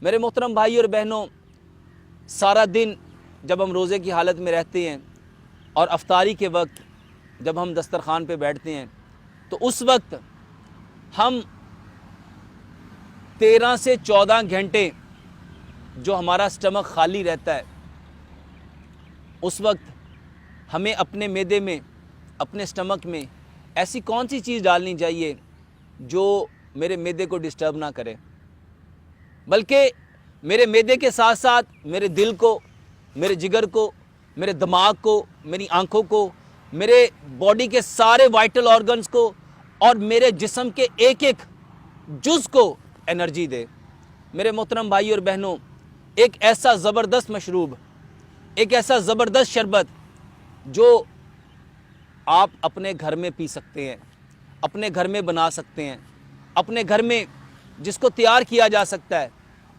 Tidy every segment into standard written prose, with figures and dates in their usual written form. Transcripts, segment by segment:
मेरे मोहतरम भाई और बहनों, सारा दिन जब हम रोज़े की हालत में रहते हैं और अफ्तारी के वक्त जब हम दस्तरखान पे बैठते हैं तो उस वक्त हम 13 से 14 घंटे जो हमारा स्टमक खाली रहता है, उस वक्त हमें अपने मैदे में, अपने स्टमक में ऐसी कौन सी चीज़ डालनी चाहिए जो मेरे मैदे को डिस्टर्ब ना करे, बल्कि मेरे मैदे के साथ साथ मेरे दिल को, मेरे जिगर को, मेरे दिमाग को, मेरी आँखों को, मेरे बॉडी के सारे वाइटल ऑर्गन्स को और मेरे जिस्म के एक एक जुज़ को एनर्जी दे। मेरे मोहतरम भाई और बहनों, एक ऐसा ज़बरदस्त मशरूब, एक ऐसा ज़बरदस्त शरबत जो आप अपने घर में पी सकते हैं, अपने घर में बना सकते हैं, अपने घर में जिसको तैयार किया जा सकता है।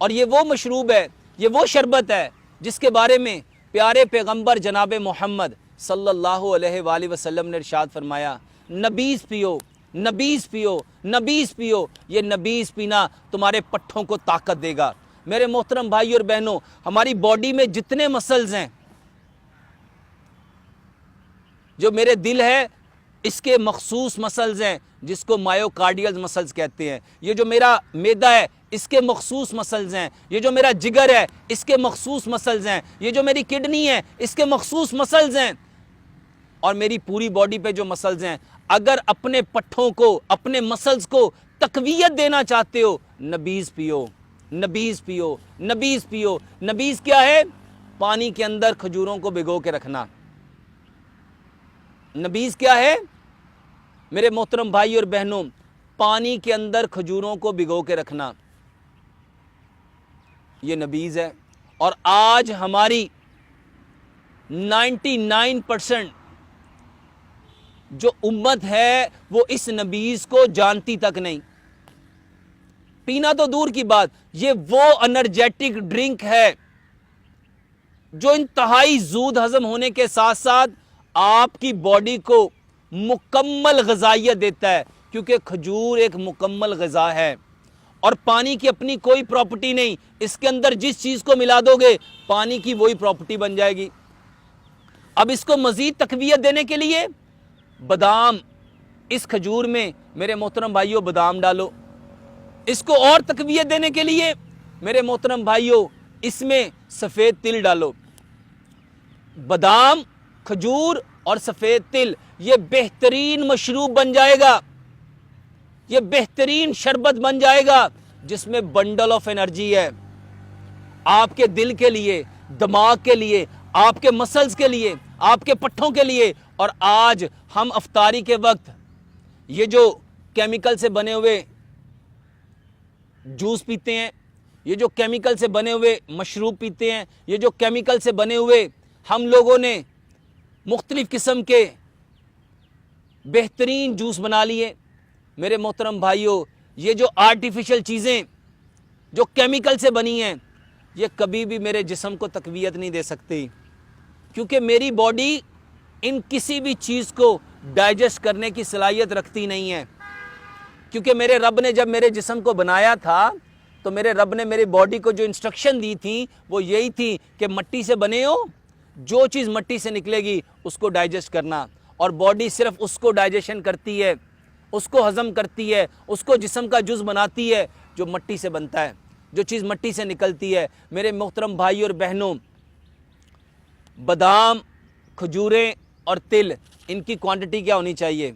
और ये वो मशरूब है, ये वो शरबत है जिसके बारे में प्यारे पैगंबर जनाब मोहम्मद सल्लल्लाहु अलैहि वसल्लम ने इरशाद फरमाया, नबीज़ पियो, नबीज़ पियो, नबीज़ पियो। ये नबीज़ पीना तुम्हारे पट्ठों को ताकत देगा। मेरे मोहतरम भाई और बहनों, हमारी बॉडी में जितने मसल्स हैं, जो मेरे दिल है इसके मखसूस मसल्स हैं जिसको मायोकार्डियल मसल्स कहते हैं। ये जो मेरा मैदा है इसके मखसूस मसल्स हैं। ये जो मेरा जिगर है इसके मखसूस मसल्स हैं। ये जो मेरी किडनी है इसके मखसूस मसल्स हैं। और मेरी पूरी बॉडी पे जो मसल्स हैं, अगर अपने पट्ठों को, अपने मसल्स को तकवीयत देना चाहते हो, नबीज़ पियो, नबीज़ पियो, नबीज़ पियो। नबीज़ क्या है? पानी के अंदर खजूरों को भिगो के रखना। नबीज़ क्या है मेरे मोहतरम भाई और बहनों? पानी के अंदर खजूरों को भिगो के रखना, ये नबीज़ है। और आज हमारी 99% जो उम्मत है वो इस नबीज़ को जानती तक नहीं। पीना तो दूर की बात, ये वो एनर्जेटिक ड्रिंक है जो इंतहाई जूद हजम होने के साथ साथ आपकी बॉडी को मुकम्मल ग़िज़ाइयत देता है, क्योंकि खजूर एक मुकम्मल ग़िज़ा है। और पानी की अपनी कोई प्रॉपर्टी नहीं, इसके अंदर जिस चीज़ को मिला दोगे पानी की वही प्रॉपर्टी बन जाएगी। अब इसको मज़ीद तक़वियत देने के लिए बादाम, इस खजूर में मेरे मोहतरम भाइयों बादाम डालो। इसको और तक़वियत देने के लिए मेरे मोहतरम भाइयों इसमें सफ़ेद तिल डालो। बादाम, खजूर और सफ़ेद तिल, ये बेहतरीन मशरूब बन जाएगा, ये बेहतरीन शरबत बन जाएगा जिसमें बंडल ऑफ एनर्जी है आपके दिल के लिए, दिमाग के लिए, आपके मसल्स के लिए, आपके पट्ठों के लिए। और आज हम अफ्तारी के वक्त ये जो केमिकल से बने हुए जूस पीते हैं, ये जो केमिकल से बने हुए मशरूब पीते हैं, ये जो केमिकल से बने हुए हम लोगों ने मुख्तलिफ किस्म के बेहतरीन जूस बना लिए। मेरे मोहतरम भाइयों, ये जो आर्टिफिशियल चीज़ें जो केमिकल से बनी हैं, ये कभी भी मेरे जिस्म को तक़वियत नहीं दे सकती, क्योंकि मेरी बॉडी इन किसी भी चीज़ को डाइजेस्ट करने की सलाहियत रखती नहीं है। क्योंकि मेरे रब ने जब मेरे जिस्म को बनाया था तो मेरे रब ने मेरी बॉडी को जो इंस्ट्रक्शन दी थी वो यही थी कि मट्टी से बने हो, जो चीज़ मट्टी से निकलेगी उसको डाइजेस्ट करना। और बॉडी सिर्फ उसको डाइजेशन करती है, उसको हज़म करती है, उसको जिस्म का जुज़ बनाती है जो मट्टी से बनता है, जो चीज़ मट्टी से निकलती है। मेरे मोहतरम भाई और बहनों, बादाम, खजूरें और तिल, इनकी क्वांटिटी क्या होनी चाहिए?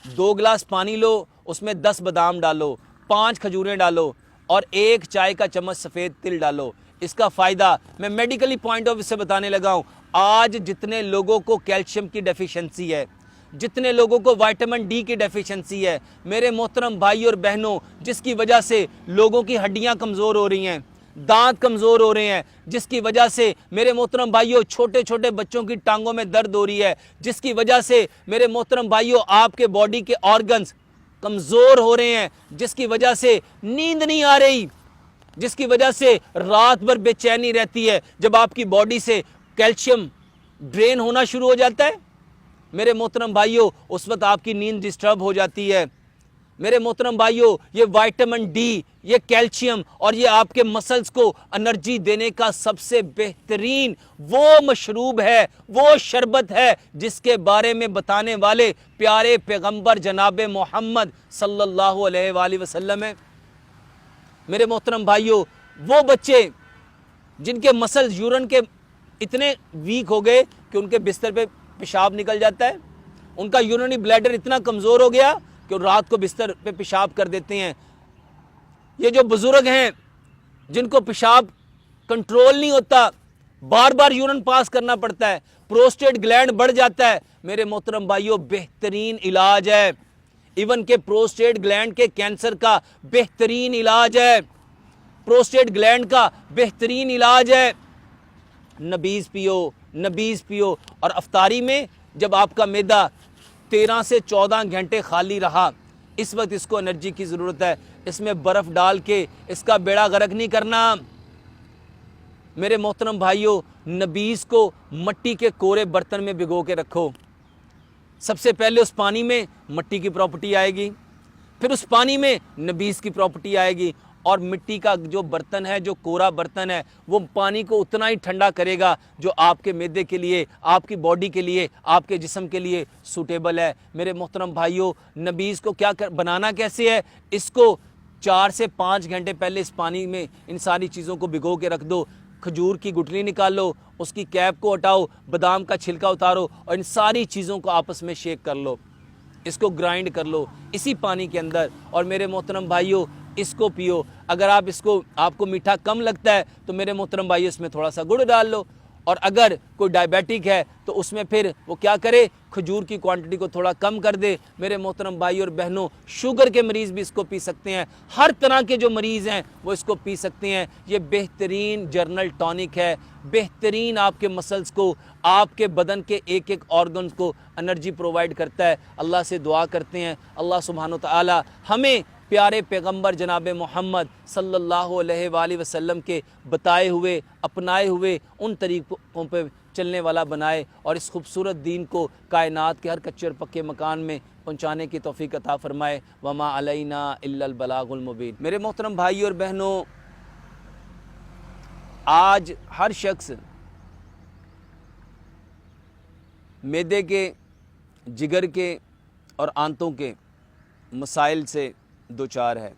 2 गिलास पानी लो, उसमें 10 बादाम डालो, 5 खजूरें डालो और 1 चाय का चम्मच सफ़ेद तिल डालो। इसका फ़ायदा मैं मेडिकली पॉइंट ऑफ व्यू से बताने लगा हूँ। आज जितने लोगों को कैल्शियम की डेफिशिएंसी है, जितने लोगों को विटामिन डी की डेफिशिएंसी है, मेरे मोहतरम भाई और बहनों, जिसकी वजह से लोगों की हड्डियाँ कमज़ोर हो रही हैं, दांत कमज़ोर हो रहे हैं, जिसकी वजह से मेरे मोहतरम भाइयों छोटे छोटे बच्चों की टांगों में दर्द हो रही है, जिसकी वजह से मेरे मोहतरम भाइयों आपके बॉडी के ऑर्गन्स कमज़ोर हो रहे हैं, जिसकी वजह से नींद नहीं आ रही, जिसकी वजह से रात भर बेचैनी रहती है। जब आपकी बॉडी से कैल्शियम ड्रेन होना शुरू हो जाता है मेरे मोहतरम भाइयों, उस वक्त आपकी नींद डिस्टर्ब हो जाती है। मेरे मोहतरम भाइयों, ये विटामिन डी, ये कैल्शियम और ये आपके मसल्स को एनर्जी देने का सबसे बेहतरीन वो मशरूब है, वो शरबत है जिसके बारे में बताने वाले प्यारे पैगंबर जनाब मोहम्मद सल्लल्लाहु अलैहि वसल्लम है। मेरे मोहतरम भाइयों, वो बच्चे जिनके मसल्स यूरिन के इतने वीक हो गए कि उनके बिस्तर पे पेशाब निकल जाता है, उनका यूरिनरी ब्लैडर इतना कमज़ोर हो गया कि रात को बिस्तर पे पेशाब कर देते हैं। ये जो बुजुर्ग हैं जिनको पेशाब कंट्रोल नहीं होता, बार बार यूरिन पास करना पड़ता है, प्रोस्टेट ग्लैंड बढ़ जाता है, मेरे मोहतरम भाइयों बेहतरीन इलाज है। इवन के प्रोस्टेट ग्लैंड के कैंसर का बेहतरीन इलाज है, प्रोस्टेट ग्लैंड का बेहतरीन इलाज है। नबीज़ पियो, नबीज़ पियो। और अफ्तारी में जब आपका मैदा 13 से 14 घंटे खाली रहा, इस वक्त इसको एनर्जी की ज़रूरत है। इसमें बर्फ़ डाल के इसका बेड़ा गर्क नहीं करना। मेरे मोहतरम भाइयों, नबीज़ को मट्टी के कोरे बर्तन में भिगो के रखो। सबसे पहले उस पानी में मट्टी की प्रॉपर्टी आएगी, फिर उस पानी में नबीज़ की प्रॉपर्टी आएगी, और मिट्टी का जो बर्तन है, जो कोरा बर्तन है, वो पानी को उतना ही ठंडा करेगा जो आपके मैदे के लिए, आपकी बॉडी के लिए, आपके जिस्म के लिए सूटेबल है। मेरे मोहतरम भाइयों, नबीज़ को बनाना कैसे है? इसको 4 से 5 घंटे पहले इस पानी में इन सारी चीज़ों को भिगो के रख दो। खजूर की गुठली निकालो, उसकी कैप को हटाओ, बादाम का छिलका उतारो और इन सारी चीज़ों को आपस में शेक कर लो, इसको ग्राइंड कर लो इसी पानी के अंदर। और मेरे मोहतरम भाइयों, इसको पियो। अगर आपको मीठा कम लगता है तो मेरे मोहतरम भाइयों, इसमें थोड़ा सा गुड़ डाल लो। और अगर कोई डायबिटिक है तो उसमें फिर वो क्या करे, खजूर की क्वांटिटी को थोड़ा कम कर दे। मेरे मोहतरम भाइयों और बहनों, शुगर के मरीज़ भी इसको पी सकते हैं, हर तरह के जो मरीज़ हैं वो इसको पी सकते हैं। ये बेहतरीन जर्नल टॉनिक है, बेहतरीन आपके मसल्स को, आपके बदन के एक एक ऑर्गन को एनर्जी प्रोवाइड करता है। अल्लाह से दुआ करते हैं, अल्लाह सुब्हानो तआला हमें प्यारे पैगंबर जनाब मोहम्मद सल्लल्लाहु अलैहि वसल्लम के बताए हुए, अपनाए हुए उन तरीक़ों पे चलने वाला बनाए और इस खूबसूरत दीन को कायनात के हर कच्चे और पक्के मकान में पहुँचाने की तौफ़ीक अता फ़रमाए। वमा अलैना इल्लल बलागुल मुबीन। मेरे मोहतरम भाई और बहनों, आज हर शख्स मैदे के, जिगर के और आंतों के मसाइल से दो चार है,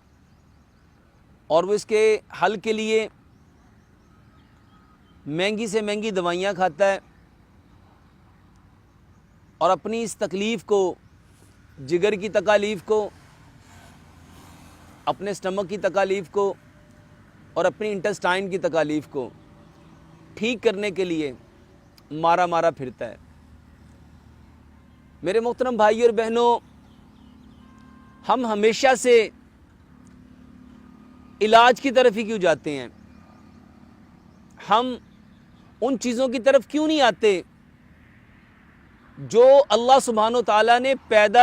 और वो इसके हल के लिए महंगी से महंगी दवाइयाँ खाता है और अपनी इस तकलीफ़ को, जिगर की तकालीफ़ को, अपने स्टमक की तकालीफ़ को और अपनी इंटेस्टाइन की तकालीफ़ को ठीक करने के लिए मारा मारा फिरता है। मेरे मोहतरम भाई और बहनों, हम हमेशा से इलाज की तरफ ही क्यों जाते हैं? हम उन चीज़ों की तरफ क्यों नहीं आते जो अल्लाह सुब्हानो तआला ने पैदा